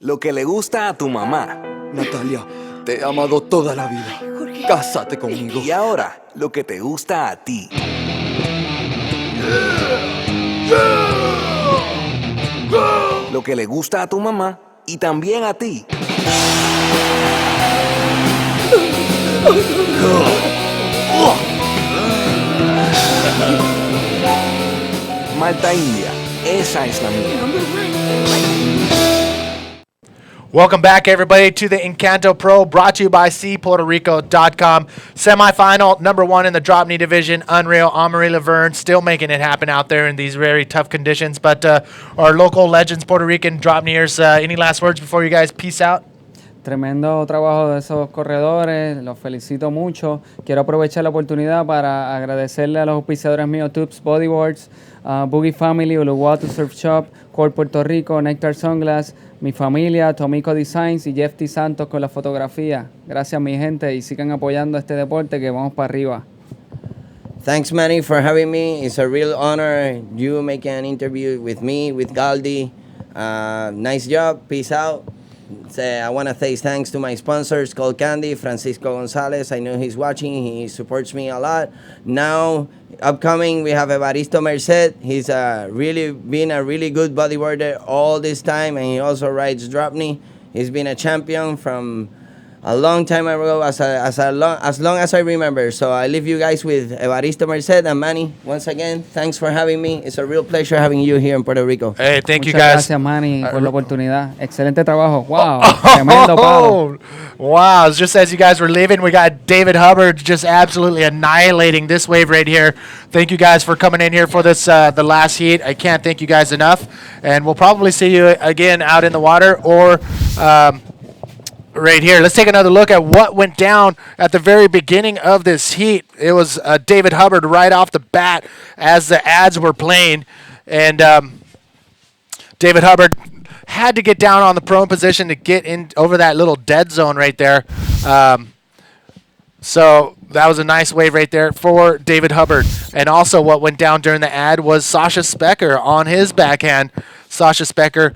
Lo que le gusta a tu mamá. Natalia, te he amado toda la vida. Cásate conmigo. Y ahora, lo que te gusta a ti. Lo que le gusta a tu mamá y también a ti. Malta India, esa es la mía. Welcome back, everybody, to the Encanto Pro, brought to you by cpuertorico.com. Semifinal, number one in the drop knee division, Unreal, Amory Laverne, still making it happen out there in these very tough conditions. But our local legends, Puerto Rican drop kneers, any last words before you guys peace out? Tremendo trabajo de esos corredores, los felicito mucho. Quiero aprovechar la oportunidad para agradecerle a los auspiciadores míos, Tubes Bodyboards, Boogie Family, Uluwatu Surf Shop, Core Puerto Rico, Nectar Sunglass, mi familia, Tomico Designs y Jeff T. Santos con la fotografía. Gracias, mi gente, y sigan apoyando este deporte que vamos para arriba. Thanks, Manny, for having me. It's a real honor. You making an interview with me, with Galdi. Nice job. Peace out. I want to say thanks to my sponsors, Cold Candy, Francisco Gonzalez. I know he's watching. He supports me a lot. Now, upcoming, we have Evaristo Merced. He's really been a really good bodyboarder all this time, and he also rides drop knee. He's been a champion from a long time ago, as long as I remember. So I leave you guys with Evaristo Merced and Manny. Once again, thanks for having me. It's a real pleasure having you here in Puerto Rico. Hey, thank you Muchas guys. Gracias, Manny, por la oportunidad. Excelente trabajo. Wow, tremendo palo. Wow, just as you guys were leaving, we got David Hubbard just absolutely annihilating this wave right here. Thank you guys for coming in here for this, the last heat. I can't thank you guys enough. And we'll probably see you again out in the water or right here. Let's take another look at what went down at the very beginning of this heat. It was David Hubbard right off the bat as the ads were playing. And David Hubbard had to get down on the prone position to get in over that little dead zone right there. So that was a nice wave right there for David Hubbard. And also what went down during the ad was Sasha Specker on his backhand. Sasha Specker,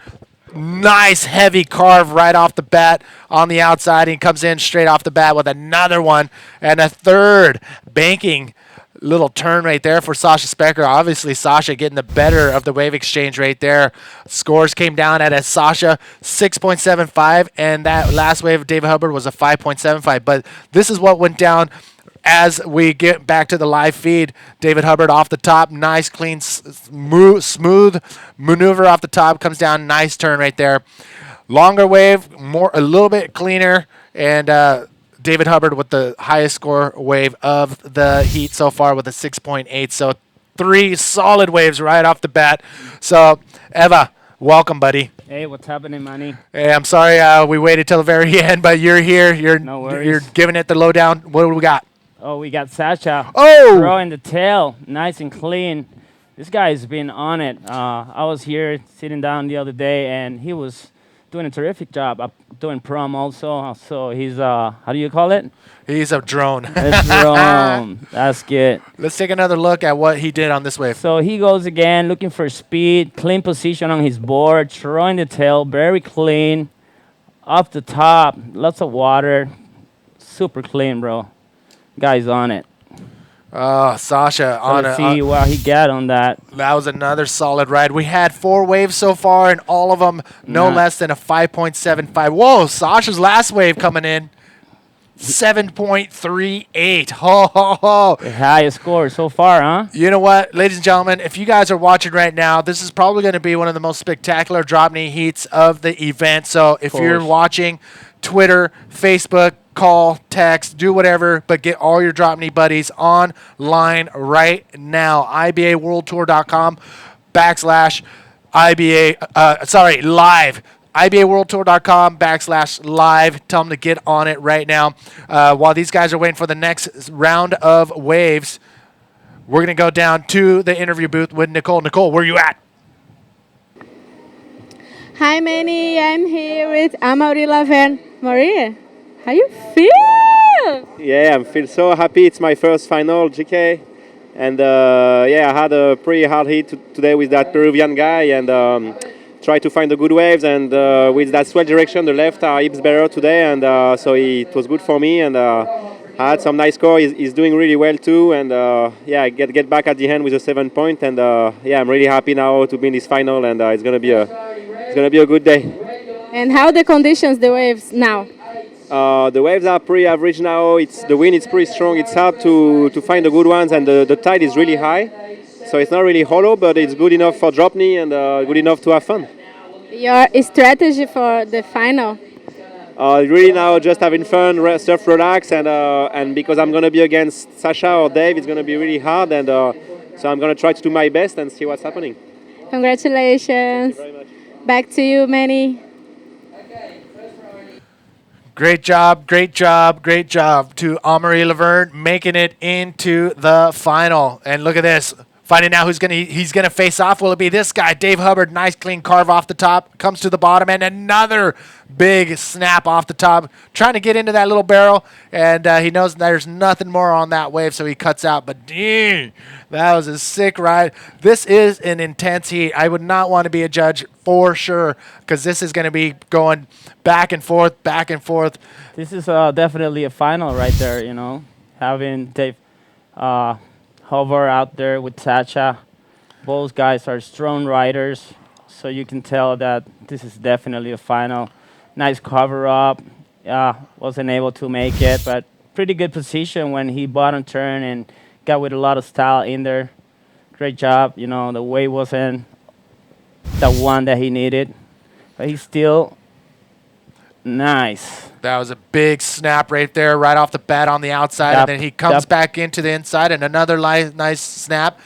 nice heavy carve right off the bat on the outside. He comes in straight off the bat with another one and a third banking little turn right there for Sasha Specker. Obviously, Sasha getting the better of the wave exchange right there. Scores came down at a Sasha 6.75, and that last wave of David Hubbard was a 5.75. But this is what went down as we get back to the live feed. David Hubbard off the top, nice, clean, smooth maneuver off the top, comes down, nice turn right there. Longer wave, a little bit cleaner, and David Hubbard with the highest score wave of the heat so far with a 6.8. So 3 solid waves right off the bat. So, Eva, welcome, buddy. Hey, what's happening, Manny? Hey, I'm sorry we waited till the very end, but you're here. No worries. You're giving it the lowdown. What do we got? Oh, we got Sasha. Oh! Throwing the tail, nice and clean. This guy's been on it. I was here sitting down the other day, and he was doing a terrific job. Doing prom also. So he's, how do you call it? He's a drone. A drone. That's good. Let's take another look at what he did on this wave. So he goes again, looking for speed, clean position on his board, throwing the tail, very clean. Off the top, lots of water. Super clean, bro. Guy's on it. Oh, Sasha on Let's it. see what he got on that. That was another solid ride. We had 4 waves so far, and all of them no less than a 5.75. Whoa, Sasha's last wave coming in, 7.38. Ho, ho, ho. The highest score so far, huh? You know what, ladies and gentlemen, if you guys are watching right now, this is probably going to be one of the most spectacular drop knee heats of the event. So if you're watching, Twitter, Facebook, call, text, do whatever, but get all your drop knee buddies online right now. IBAWorldTour.com /IBA, live. IBAWorldTour.com /live. Tell them to get on it right now. While these guys are waiting for the next round of waves, we're going to go down to the interview booth with Nicole. Nicole, where are you at? Hi, Manny. I'm here with Amory Laverne. Maria, how you feel? Yeah, I feel so happy. It's my first final GK. And I had a pretty hard hit today with that Peruvian guy. And try to find the good waves. And with that swell direction, the left are heaps better today, and so it was good for me. And I had some nice score. He's doing really well too, and yeah, get back at the end with a 7 point. And yeah, I'm really happy now to be in this final, and it's gonna be a good day. And how the conditions, the waves now? The waves are pretty average now. The wind is pretty strong. It's hard to find the good ones, and the tide is really high. So it's not really hollow, but it's good enough for drop knee and good enough to have fun. Your strategy for the final? Really now just having fun, surf, relax, and because I'm going to be against Sasha or Dave, it's going to be really hard, and so I'm going to try to do my best and see what's happening. Congratulations. Thank you very much. Back to you, Manny. Great job to Amaury Laverne making it into the final. And look at this. Finding out he's gonna face off. Will it be this guy, Dave Hubbard? Nice clean carve off the top. Comes to the bottom, and another big snap off the top. Trying to get into that little barrel, and he knows there's nothing more on that wave, so he cuts out. But dang, that was a sick ride. This is an intense heat. I would not want to be a judge for sure, because this is going to be going back and forth, back and forth. This is definitely a final right there, having Dave Hover out there with Sacha. Both guys are strong riders, so you can tell that this is definitely a final. Nice cover up. Wasn't able to make it, but pretty good position when he bottom turn and got with a lot of style in there. Great job. The wave wasn't the one that he needed, but he's still nice. That was a big snap right there, right off the bat on the outside, and then he comes back into the inside, and another nice snap.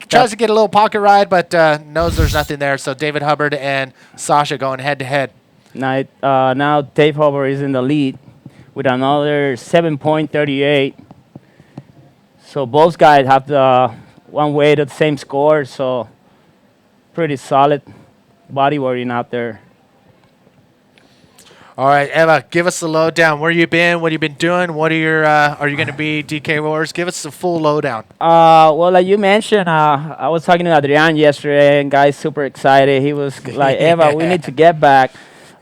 Tries to get a little pocket ride, but knows there's nothing there. So David Hubbard and Sasha going head to head. Now Dave Hubbard is in the lead with another 7.38. So both guys have the one weight at the same score, so pretty solid bodyboarding out there. All right, Eva, give us the lowdown. Where you been? What have you been doing? What are your? Are you going to be DK Wars? Give us the full lowdown. Well, like you mentioned, I was talking to Adrian yesterday, and guys super excited. He was like, "Eva, we need to get back."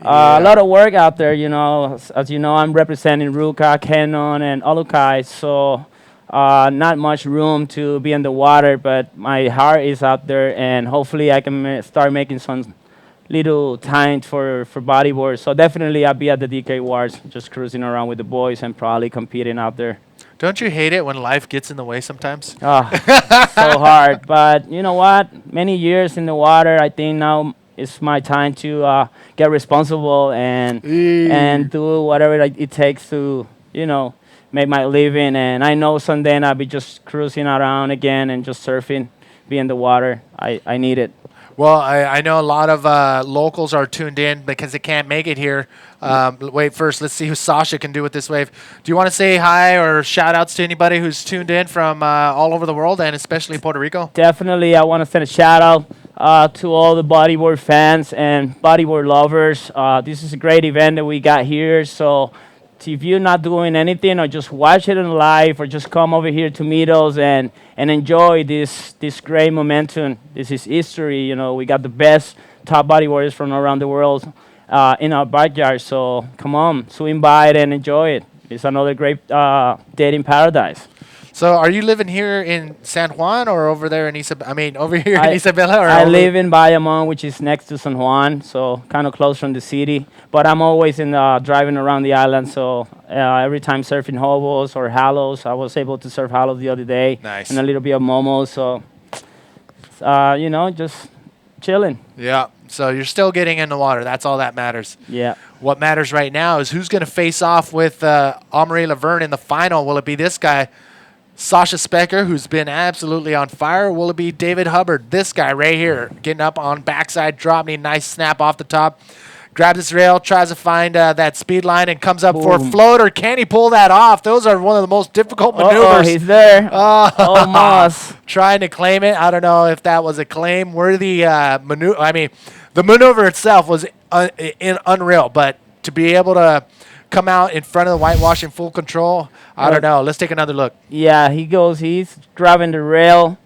A lot of work out there, As you know, I'm representing Ruka, Canon, and Olukai, so not much room to be in the water. But my heart is out there, and hopefully, I can start making some little time for bodyboard. So definitely I'll be at the DK Wars, just cruising around with the boys and probably competing out there. Don't you hate it when life gets in the way sometimes? So hard. But you know what? Many years in the water, I think now it's my time to get responsible and do whatever it takes to, make my living. And I know someday I'll be just cruising around again and just surfing, be in the water. I need it. Well, I know a lot of locals are tuned in because they can't make it here. Wait, first, let's see who Sasha can do with this wave. Do you want to say hi or shout-outs to anybody who's tuned in from all over the world and especially Puerto Rico? Definitely, I want to send a shout-out to all the bodyboard fans and bodyboard lovers. This is a great event that we got here, so if you're not doing anything or just watch it in live or just come over here to meet us and enjoy this great momentum. This is history. We got the best top bodyboarders from around the world in our backyard. So come on, swing by it and enjoy it. It's another great dating paradise. So are you living here in San Juan or over there in over here in Isabela? Or I live in Bayamon, which is next to San Juan, so kind of close from the city. But I'm always driving around the island, so every time surfing hobos or halos. I was able to surf halos the other day. Nice. And a little bit of momo, so, just chilling. Yeah, so you're still getting in the water. That's all that matters. Yeah. What matters right now is who's going to face off with Amaury Laverne in the final. Will it be this guy, Sasha Specker, who's been absolutely on fire? Will it be David Hubbard, this guy right here, getting up on backside drop knee, nice snap off the top, grabs his rail, tries to find that speed line, and comes up for a float, or can he pull that off? Those are one of the most difficult maneuvers. He's there. Almost. Trying to claim it. I don't know if that was a claim-worthy maneuver. I mean, the maneuver itself was unreal, but to be able to come out in front of the whitewash in full control, I don't know. Let's take another look. Yeah, he's grabbing the rail.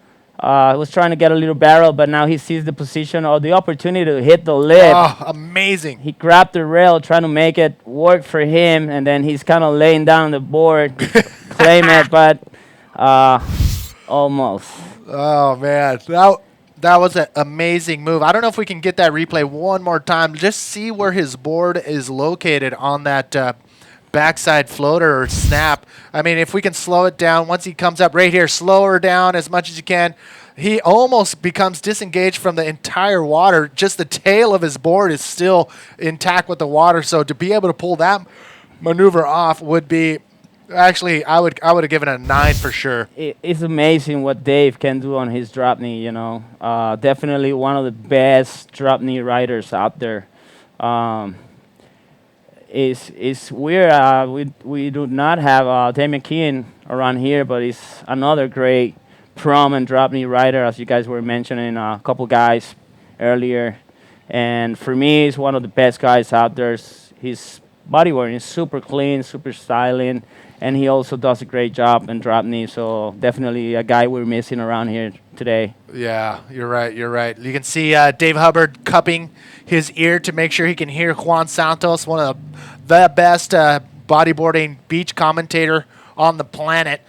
He was trying to get a little barrel, but now he sees the position or the opportunity to hit the lip. Oh, amazing. He grabbed the rail, trying to make it work for him, and then he's kind of laying down the board, claim it, but almost. Oh, man. That was an amazing move. I don't know if we can get that replay one more time. Just see where his board is located on that backside floater or snap. I mean, if we can slow it down, once he comes up right here, slow her down as much as you can. He almost becomes disengaged from the entire water. Just the tail of his board is still intact with the water. So to be able to pull that maneuver off would be, actually, I would have given it a 9 for sure. It's amazing what Dave can do on his drop knee, you know. Definitely one of the best drop knee riders out there. It's weird. We do not have Damien Keane around here, but he's another great prom and drop knee rider, as you guys were mentioning a couple guys earlier. And for me, he's one of the best guys out there. His bodyboarding is super clean, super styling, and he also does a great job in drop knee. So definitely a guy we're missing around here today. Yeah, you're right. You're right. You can see Dave Hubbard cupping his ear to make sure he can hear Juan Santos, one of the best bodyboarding beach commentator on the planet,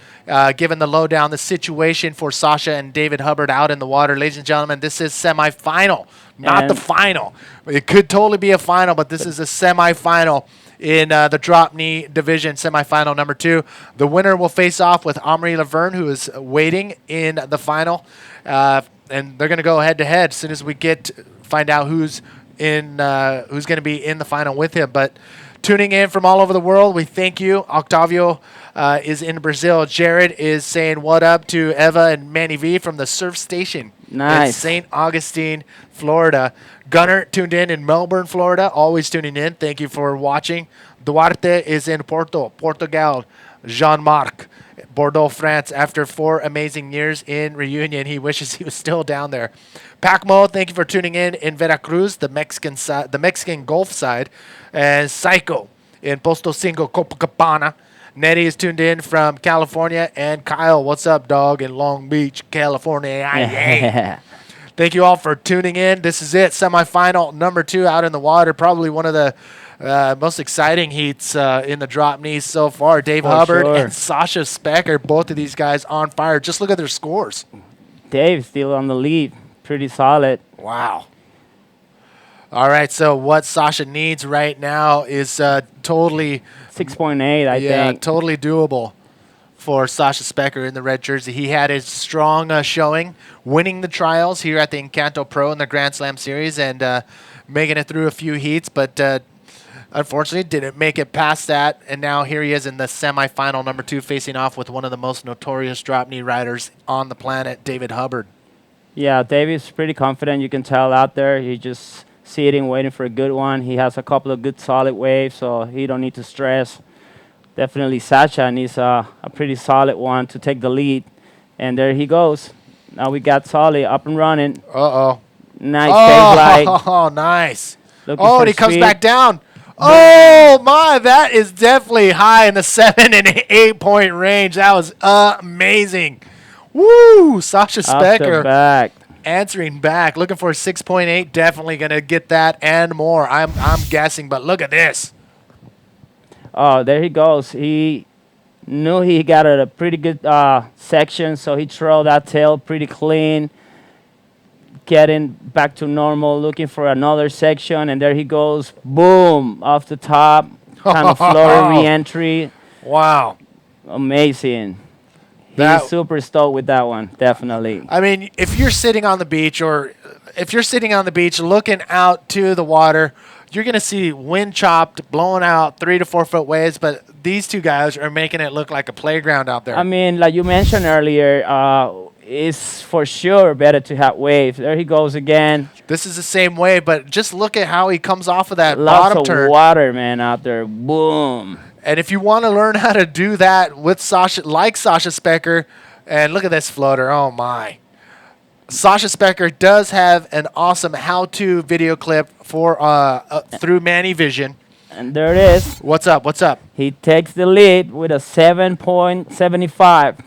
giving the lowdown, the situation for Sasha and David Hubbard out in the water. Ladies and gentlemen, this is semifinal, not the final. It could totally be a final, but this is a semifinal in the drop knee division, semifinal number 2. The winner will face off with Amaury Laverne, who is waiting in the final. And they're going to go head-to-head as soon as we find out who's going to be in the final with him. But tuning in from all over the world, we thank you. Octavio is in Brazil. Jared is saying what up to Eva and Manny V from the surf station in St. Augustine, Florida. Gunnar tuned in Melbourne, Florida, always tuning in. Thank you for watching. Duarte is in Portugal. Jean-Marc, Bordeaux, France. After 4 amazing years in reunion, he wishes he was still down there. Pacmo, thank you for tuning in Veracruz, the Mexican Gulf side. And Psycho in Posto Cinco, Copacabana. Nettie is tuned in from California. And Kyle, what's up, dog, in Long Beach, California. Thank you all for tuning in. This is it, semifinal number 2 out in the water. Probably one of the most exciting heats in the drop knees so far. Dave Hubbard and Sasha Specker, both of these guys on fire. Just look at their scores. Dave still on the lead. Pretty solid. Wow. All right, so what Sasha needs right now is totally 6.8, I think. Yeah, totally doable for Sasha Specker in the red jersey. He had a strong showing, winning the trials here at the Encanto Pro in the Grand Slam Series and making it through a few heats, but unfortunately didn't make it past that. And now here he is in the semifinal number 2, facing off with one of the most notorious drop knee riders on the planet, David Hubbard. Yeah, David's pretty confident. You can tell out there. He just sitting, waiting for a good one. He has a couple of good solid waves, so he don't need to stress. Definitely Sasha needs a pretty solid one to take the lead. And there he goes. Now we got Solly up and running. Uh-oh. Nice stage light. Oh, nice. And he comes back down. Oh, my. That is definitely high in the 7 and 8 point range. That was amazing. Woo! Sasha Specker back. Answering back. Looking for a 6.8. Definitely going to get that and more. I'm guessing, but look at this. Oh, there he goes. He knew he got a pretty good section, so he threw that tail pretty clean, getting back to normal, looking for another section, and there he goes. Boom! Off the top, kind of floor re-entry. Wow. Amazing. He's super stoked with that one, definitely. I mean, if you're sitting on the beach looking out to the water, you're going to see wind chopped, blowing out 3 to 4 foot waves, but these two guys are making it look like a playground out there. I mean, like you mentioned earlier, it's for sure better to have waves. There he goes again. This is the same wave, but just look at how he comes off of that Lots bottom turn. of water, man, out there. Boom. And if you want to learn how to do that with Sasha, like Sasha Specker, and look at this floater, oh my. Sasha Specker does have an awesome how-to video clip for through Manny Vision. And there it is. What's up? What's up? He takes the lead with a 7.75.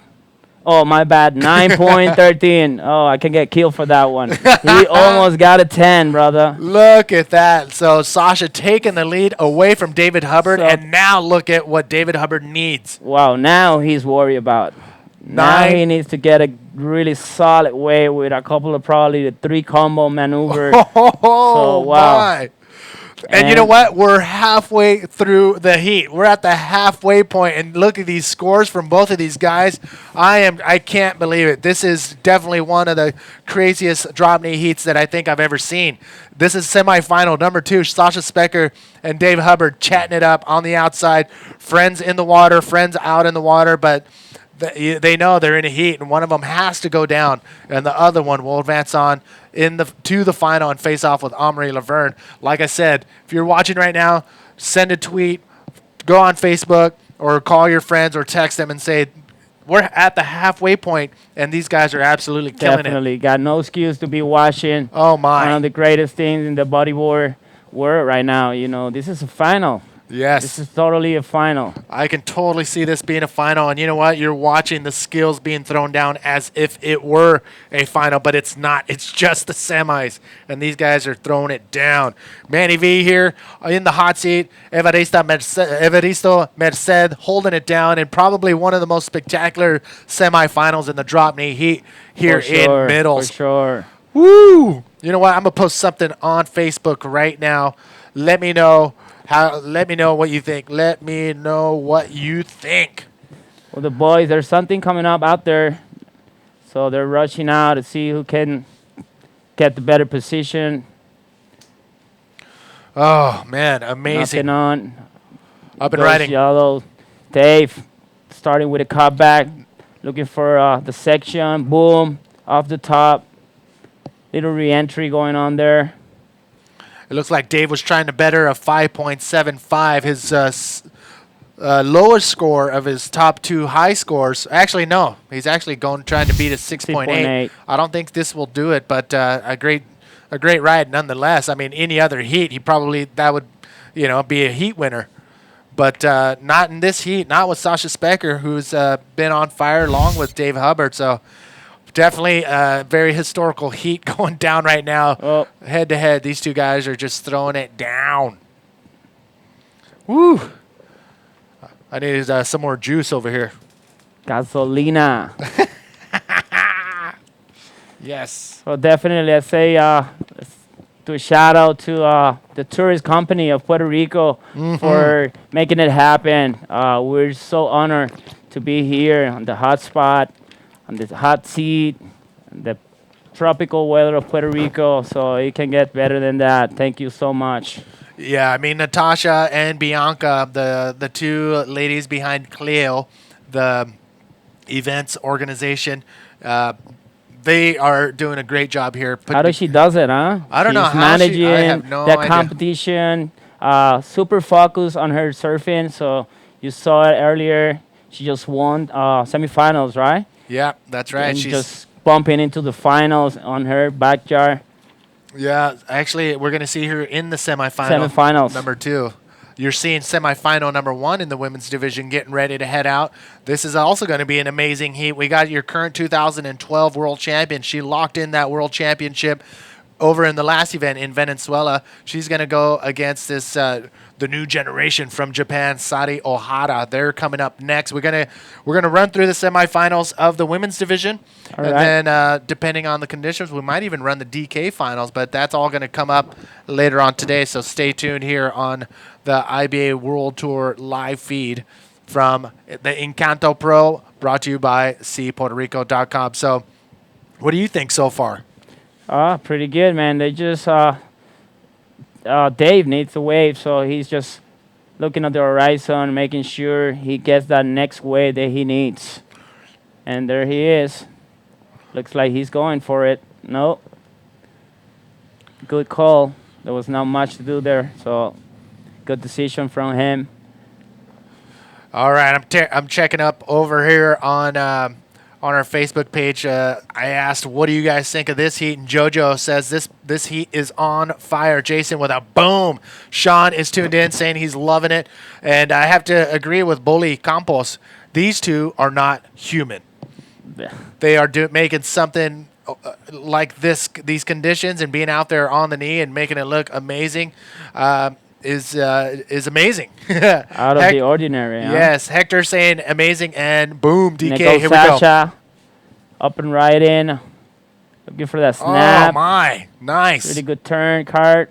Oh, my bad. 9.13. Oh, I can get killed for that one. He almost got a 10, brother. Look at that. So Sasha taking the lead away from David Hubbard, So- and now look at what David Hubbard needs. Wow, now he's worried about. Now he needs to get a really solid way with a couple of probably the 3 combo maneuver. Oh, wow. my. And you know what? We're halfway through the heat. We're at the halfway point, and look at these scores from both of these guys. I can't believe it. This is definitely one of the craziest drop knee heats that I think I've ever seen. This is semifinal number 2. Sasha Specker and Dave Hubbard chatting it up on the outside. Friends in the water, friends out in the water, but they know they're in a heat, and one of them has to go down, and the other one will advance on to the final and face off with Amaury Laverne. Like I said, if you're watching right now, send a tweet, go on Facebook, or call your friends or text them and say, we're at the halfway point, and these guys are absolutely killing Definitely. Got no excuse to be watching. Oh, my. One of the greatest things in the bodyboard world right now. You know, this is a final. it. Yes. This is totally a final. I can totally see this being a final, and you know what? You're watching the skills being thrown down as if it were a final, but it's not. It's just the semis, and these guys are throwing it down. Manny V here in the hot seat. Evaristo Merced holding it down, and probably one of the most spectacular semifinals in the drop knee heat here in Middles. For sure. Woo! You know what? I'm gonna post something on Facebook right now. Let me know what you think. Let me know what you think. Well, the boys, there's something coming up out there. So they're rushing out to see who can get the better position. Oh man, amazing. Knocking on. Up and Goes riding. Yellow. Dave starting with a cutback, looking for the section. Boom, off the top. Little re-entry going on there. It looks like Dave was trying to better a 5.75. His lowest score of his top 2 high scores. Actually, no. He's actually trying to beat a 6.8. 6.8. I don't think this will do it, but a great ride nonetheless. I mean, any other heat, that would be a heat winner. But not in this heat, not with Sasha Specker, who's been on fire along with Dave Hubbard. So definitely a very historical heat going down right now. Oh. Head to head, these two guys are just throwing it down. Woo! I need some more juice over here. Gasolina. Yes. So definitely, I say let's do a shout out to the tourist company of Puerto Rico for making it happen. We're so honored to be here on the hot spot, on this hot seat, the tropical weather of Puerto Rico. So it can get better than that. Thank you so much. Yeah, I mean, Natasha and Bianca, the 2 ladies behind Cleo, the events organization, they are doing a great job here. How does she does it, huh? I don't know She's how managing I have no that idea. competition. Super focused on her surfing. So you saw it earlier. She just won semifinals, right? Yeah, that's right. And She's just bumping into the finals on her backyard. Yeah, actually, we're going to see her in the semifinal. Semifinals. Number 2. You're seeing semifinal number 1 in the women's division getting ready to head out. This is also going to be an amazing heat. We got your current 2012 world champion. She locked in that world championship over in the last event in Venezuela. She's going to go against this the new generation from Japan, Sari Ohara. They're coming up next. We're gonna run through the semifinals of the women's division, All and right. then depending on the conditions, we might even run the DK finals. But that's all going to come up later on today. So stay tuned here on the IBA World Tour live feed from the Encanto Pro, brought to you by cpuertorico.com. So, what do you think so far? Pretty good, man. They just Dave needs a wave, so he's just looking at the horizon, making sure he gets that next wave that he needs. And there he is. Looks like he's going for it. No. Good call. There was not much to do there, so good decision from him. All right, I'm checking up over here on our Facebook page. I asked, what do you guys think of this heat? And JoJo says this heat is on fire. Jason with a boom. Sean is tuned in saying he's loving it. And I have to agree with Boli Campos. These two are not human. they are making something like these conditions and being out there on the knee and making it look amazing is amazing. Out of the ordinary, huh? Yes, Hector saying amazing, and boom, DK, Nico here we go. Sasha, up and right in. Looking for that Oh, snap. my. Nice. Really good turn, Cart.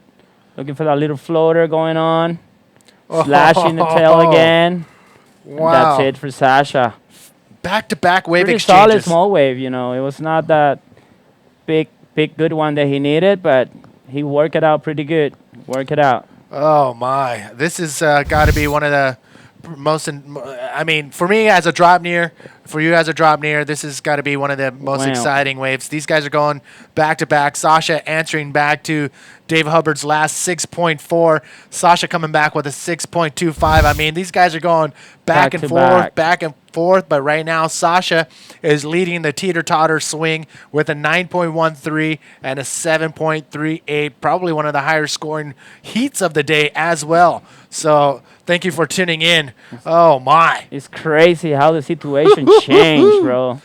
Looking for that little floater going on. Slashing the tail again. And Wow. that's it for Sasha. Back-to-back wave Pretty solid exchanges. small wave, you know. It was not that big good one that he needed, but he worked it out pretty good. Work it out. Oh, my. This has got to be one of the most, I mean, for me as a drop near, for you as a drop near, this has got to be one of the most Wow. exciting waves. These guys are going back to back. Sasha answering back to Dave Hubbard's last 6.4. Sasha coming back with a 6.25. I mean, these guys are going back and to forth, back. back and forth. But right now, Sasha is leading the teeter-totter swing with a 9.13 and a 7.38. Probably one of the higher scoring heats of the day as well. So thank you for tuning in. Oh, my. It's crazy how the situation changed, bro.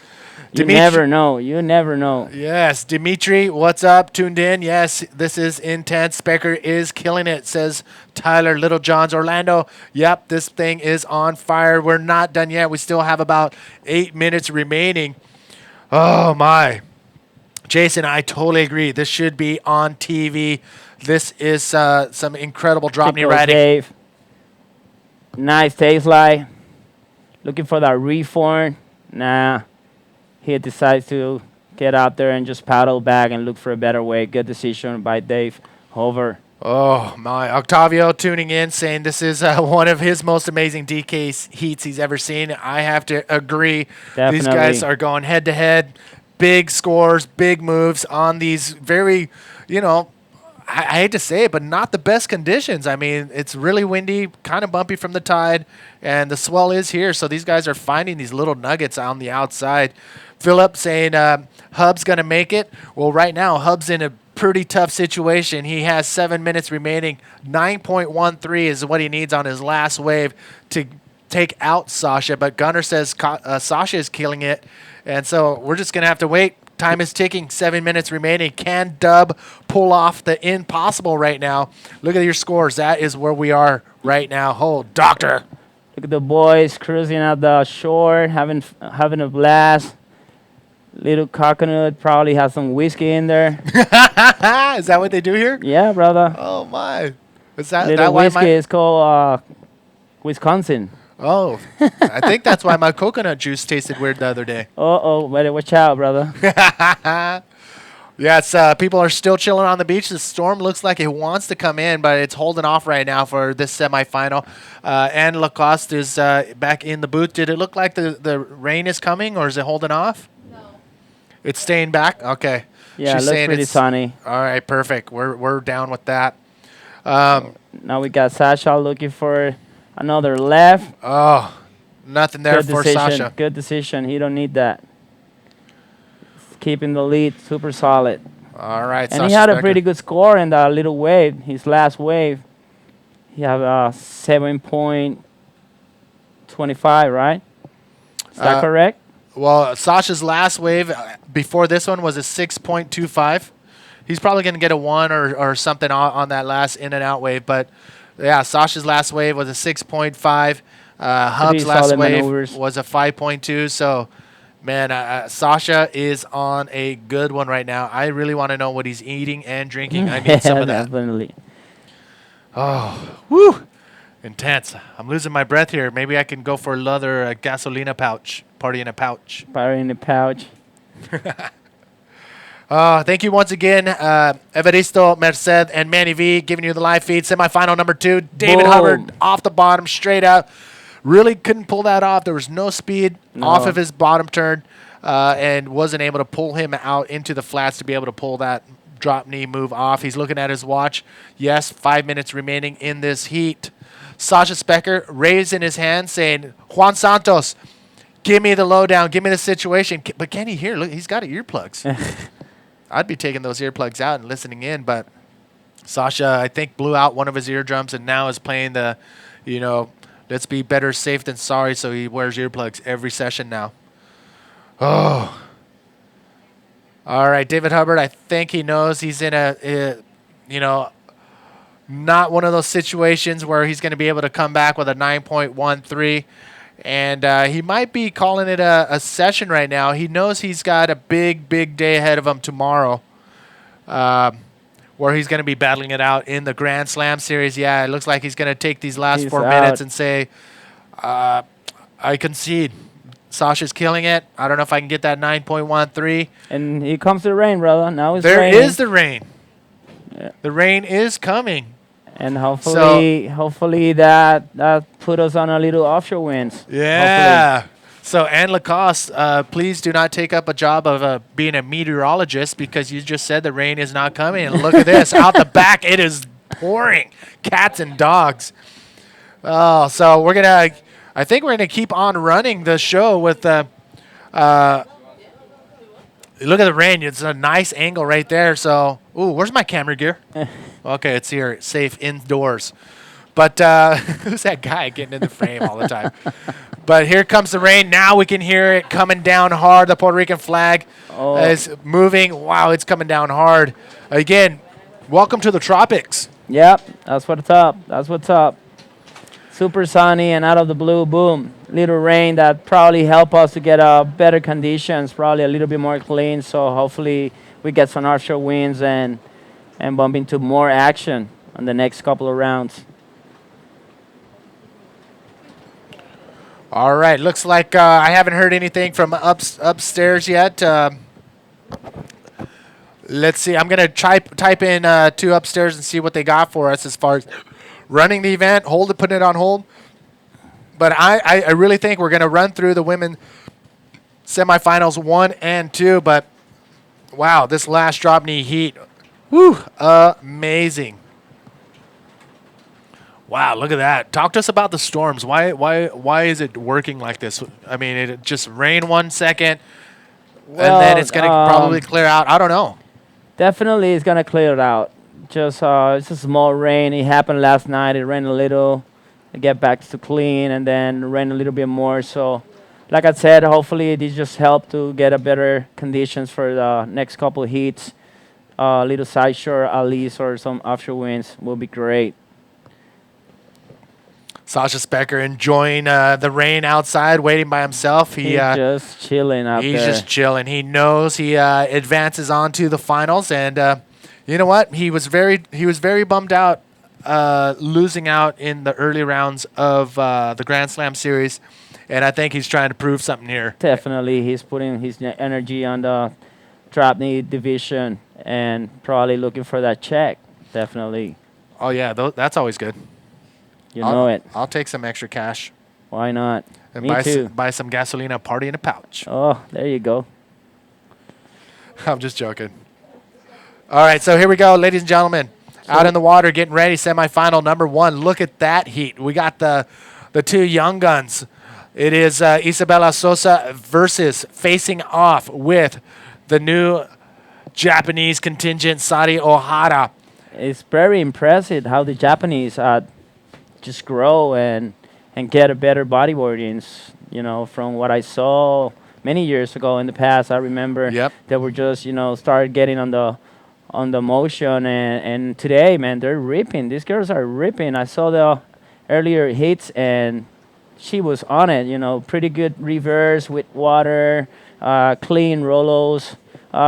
You Dimitri- never know. You never know. Yes, Dimitri, what's up? Tuned in. Yes, this is intense. Specker is killing it, says Tyler Littlejohns. Orlando, yep, this thing is on fire. We're not done yet. We still have about 8 minutes remaining. Oh, my. Jason, I totally agree. This should be on TV. This is some incredible drop knee Chico riding. Dave. Nice taste lie. Looking for that reform. Nah. He decides to get out there and just paddle back and look for a better way. Good decision by Dave. Hover. Oh, my. Octavio tuning in, saying this is one of his most amazing DK heats he's ever seen. I have to agree. These Definitely. guys are going head-to-head. Big scores, big moves on these very, I hate to say it, but not the best conditions. I mean, it's really windy, kind of bumpy from the tide, and the swell is here. So these guys are finding these little nuggets on the outside. Philip saying Hub's going to make it. Well, right now, Hub's in a pretty tough situation. He has 7 minutes remaining. 9.13 is what he needs on his last wave to take out Sasha. But Gunnar says Sasha is killing it. And so we're just going to have to wait. Time is ticking. 7 minutes remaining. Can Dub pull off the impossible right now? Look at your scores. That is where we are right now. Oh, doctor. Look at the boys cruising at the shore, having a blast. Little coconut probably has some whiskey in there. Is that what they do here? Yeah, brother. Oh, my. Is that Little why whiskey is called Wisconsin. Oh, I think that's why my coconut juice tasted weird the other day. Uh-oh, better watch out, brother. Yes, people are still chilling on the beach. The storm looks like it wants to come in, but it's holding off right now for this semifinal. And Lacoste is back in the booth. Did it look like the rain is coming, or is it holding off? No. It's staying back? Okay. Yeah, She's it looks saying pretty it's- sunny. All right, perfect. We're down with that. Now we got Sasha looking for another left. Oh, nothing there Good for decision. Sasha. Good decision. He don't need that. He's keeping the lead super solid. All right, And Sasha he had a Specker. pretty good score in that little wave, his last wave. He had a 7.25, right? Is that correct? Well, Sasha's last wave before this one was a 6.25. He's probably going to get a 1 or something on that last in and out wave. But, yeah, Sasha's last wave was a 6.5. Hub's last solid wave maneuvers. was a 5.2. So, man, Sasha is on a good one right now. I really want to know what he's eating and drinking. I need some of that. Definitely. Woo! Intense. I'm losing my breath here. Maybe I can go for another gasolina pouch. Party in a pouch. Fire in the pouch. Thank you once again, Evaristo, Merced, and Manny V giving you the live feed. Semifinal number 2, David Boom. Hubbard off the bottom, straight out. Really couldn't pull that off. There was no speed off of his bottom turn and wasn't able to pull him out into the flats to be able to pull that drop knee move off. He's looking at his watch. Yes, 5 minutes remaining in this heat. Sasha Specker raising his hand saying, Juan Santos, give me the lowdown, give me the situation. But can he hear? Look, he's got earplugs. I'd be taking those earplugs out and listening in, but Sasha, I think, blew out one of his eardrums and now is playing the, let's be better safe than sorry, so he wears earplugs every session now. Oh. All right, David Hubbard, I think he knows he's in you know, not one of those situations where he's going to be able to come back with a 9.13. And he might be calling it a session right now. He knows he's got a big, big day ahead of him tomorrow, where he's going to be battling it out in the Grand Slam series. Yeah, it looks like he's going to take these last He's 4 out. minutes and say, I concede. Sasha's killing it. I don't know if I can get that 9.13. And here comes the rain, brother. Now it's There raining. is the rain. Yeah. The rain is coming. And hopefully that put us on a little offshore winds. Yeah. So, Anne Lacoste, please do not take up a job of being a meteorologist because you just said the rain is not coming. And look at this. Out the back, it is pouring. Cats and dogs. Oh, so I think we're going to keep on running the show with look at the rain. It's a nice angle right there. So, ooh, where's my camera gear? Okay, it's here. It's safe indoors. But who's that guy getting in the frame all the time? But here comes the rain. Now we can hear it coming down hard. The Puerto Rican flag is moving. Wow, it's coming down hard. Again, welcome to the tropics. Yep, that's what's up. That's what's up. Super sunny and out of the blue, boom. Little rain that probably help us to get better conditions, probably a little bit more clean. So hopefully we get some offshore winds and bump into more action on the next couple of rounds. All right, looks like I haven't heard anything from upstairs yet. Let's see. I'm going to type in to upstairs and see what they got for us as far as running the event, putting it on hold. But I really think we're going to run through the women semifinals 1 and 2. But, wow, this last drop knee heat, whew, amazing. Wow, look at that. Talk to us about the storms. Why is it working like this? I mean, it just rain 1 second, and then it's going to probably clear out. I don't know. Definitely it's going to clear it out. Just it's a small rain. It happened last night. It rained a little. It get back to clean, and then rain a little bit more. So, like I said, hopefully this just help to get a better conditions for the next couple of heats. Little side shore at least or some offshore winds will be great. Sasha Specker enjoying the rain outside, waiting by himself. He's just chilling out there. He's just chilling. He knows he advances on to the finals, and you know what? He was very bummed out losing out in the early rounds of the Grand Slam series, and I think he's trying to prove something here. Definitely, he's putting his energy on the drop knee division and probably looking for that check. Definitely. Oh yeah, that's always good. You know it. I'll take some extra cash. Why not? And Me too. buy some gasolina, party in a pouch. Oh, there you go. I'm just joking. All right, so here we go, ladies and gentlemen. Out in the water, getting ready, semifinal number 1. Look at that heat. We got the 2 young guns. It is Isabella Sosa versus facing off with the new Japanese contingent, Sari Ohara. It's very impressive how the Japanese just grow and get a better bodyboardings. You know, from what I saw many years ago in the past, I remember they were just started getting on the motion, and today, man, they're ripping. These girls are ripping. I saw the earlier hits, and she was on it. Pretty good reverse with water, clean rollos,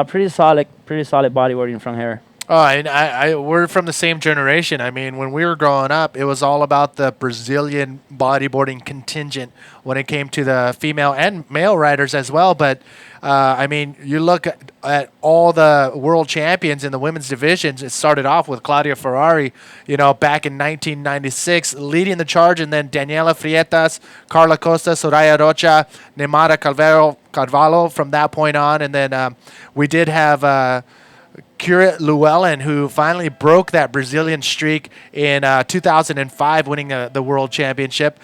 pretty solid bodyboarding from her. Oh, and we're from the same generation. I mean, when we were growing up, it was all about the Brazilian bodyboarding contingent when it came to the female and male riders as well. But, I mean, you look at all the world champions in the women's divisions. It started off with Claudia Ferrari, back in 1996, leading the charge, and then Daniela Frietas, Carla Costa, Soraya Rocha, Neymara Carvalho from that point on. And then we did have Kira Llewellyn, who finally broke that Brazilian streak in 2005, winning the world championship.